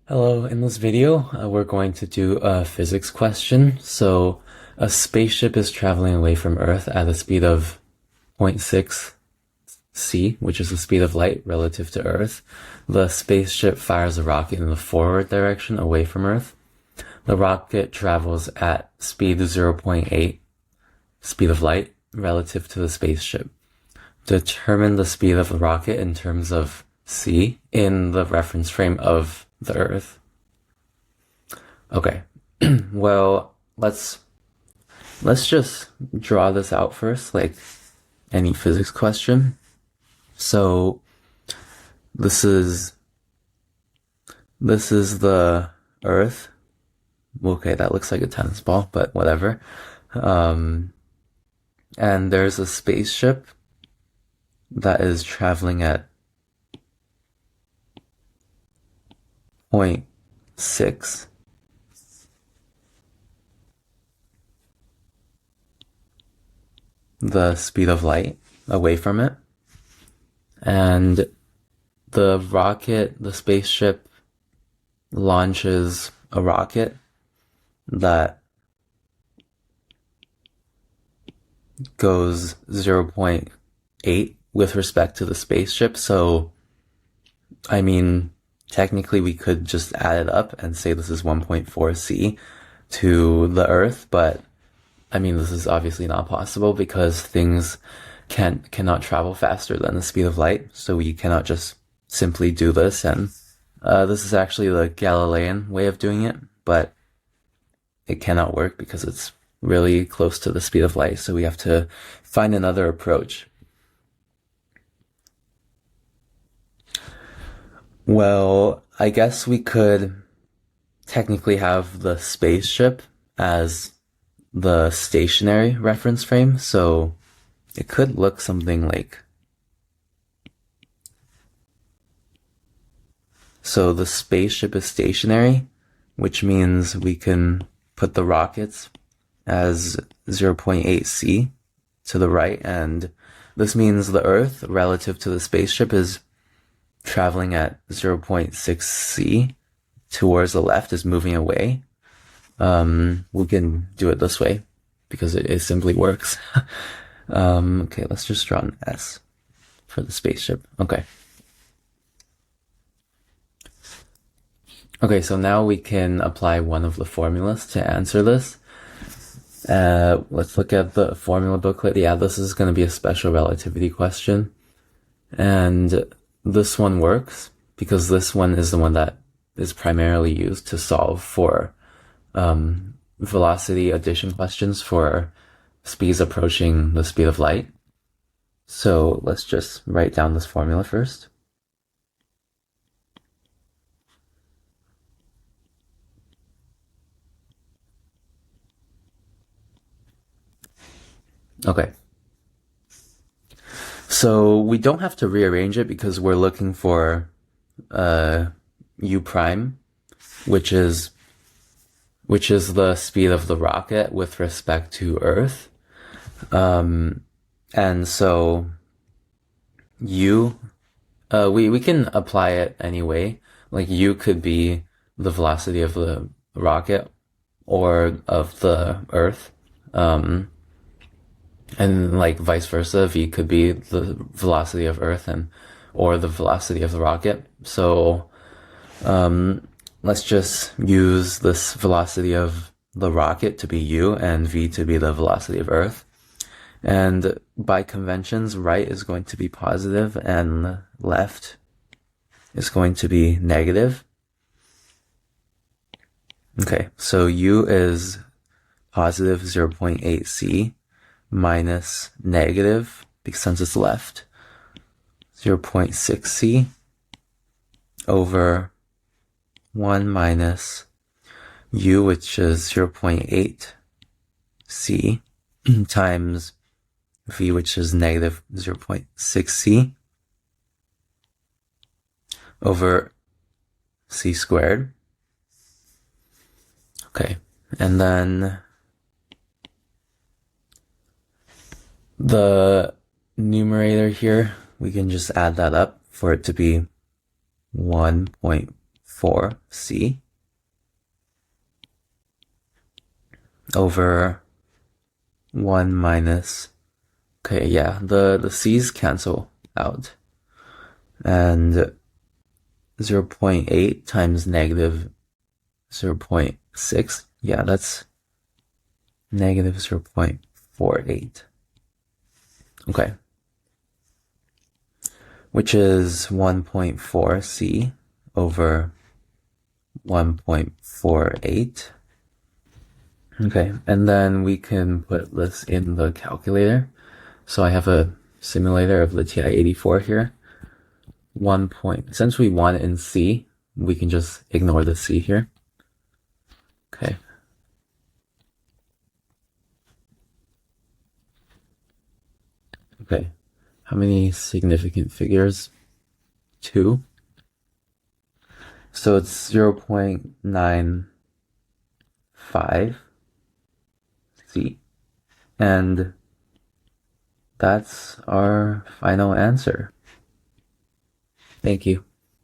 Hello, in this video, we're going to do a physics question. So, a spaceship is traveling away from Earth at a speed of zero point 0.6 c, which is the speed of light relative to Earth. The spaceship fires a rocket in the forward direction away from Earth. The rocket travels at speed 0.8 speed of light relative to the spaceship. Determine the speed of the rocket in terms of c in the reference frame of the Earth. Okay, well, let's just draw this out first, like any physics question. So this is the Earth. Okay, that looks like a tennis ball, but whatever. And there's a spaceship that is traveling at 0.6 the speed of light away from it. And the spaceship launches a rocket that goes 0.8 with respect to the spaceship. So, I mean, technically we could just add it up and say this is 1.4 c to the Earth, but I mean, this is obviously not possible because things cannot travel faster than the speed of light, so we cannot just simply do this. And this is actually the Galilean way of doing it, but it cannot work because it's really close to the speed of light, so we have to find another approach. Well, I guess we could technically have the spaceship as the stationary reference frame, so it could look something like, so the spaceship is stationary, which means we can put the rockets as 0.8 c to the right, and this means the Earth relative to the spaceship is traveling at 0.6 c towards the left, is moving away. We can do it this way because it simply works. Okay, let's just draw an S for the spaceship. Okay. Okay, so now we can apply one of the formulas to answer this. Let's look at the formula booklet. Yeah, this is going to be a special relativity question. And this one works because this one is the one that is primarily used to solve for velocity addition questions for speeds approaching the speed of light. So let's just write down this formula first. Okay. So we don't have to rearrange it because we're looking for u prime, which is the speed of the rocket with respect to Earth. And so u, we can apply it anyway. Like u could be the velocity of the rocket or of the Earth. And like vice versa, v could be the velocity of Earth or the velocity of the rocket. So let's just use this velocity of the rocket to be u and v to be the velocity of Earth. And by conventions, right is going to be positive and left is going to be negative. Okay, so u is positive 0.8 c minus negative, because since it's left, 0.6 c over 1 minus u, which is 0.8 c, times v, which is negative 0.6 c, over c squared. Okay, and then the numerator here, we can just add that up for it to be 1.4 1.4c over 1 minus, okay, yeah, the c's cancel out. And 0.8 times negative 0.6, yeah, that's negative 0.48. Okay. Which is 1.4c over 1.48. Okay, and then we can put this in the calculator. So I have a simulator of the TI-84 here. Since we want it in C, we can just ignore the C here. Okay. Okay. How many significant figures? 2. So it's 0.95 C. And that's our final answer. Thank you.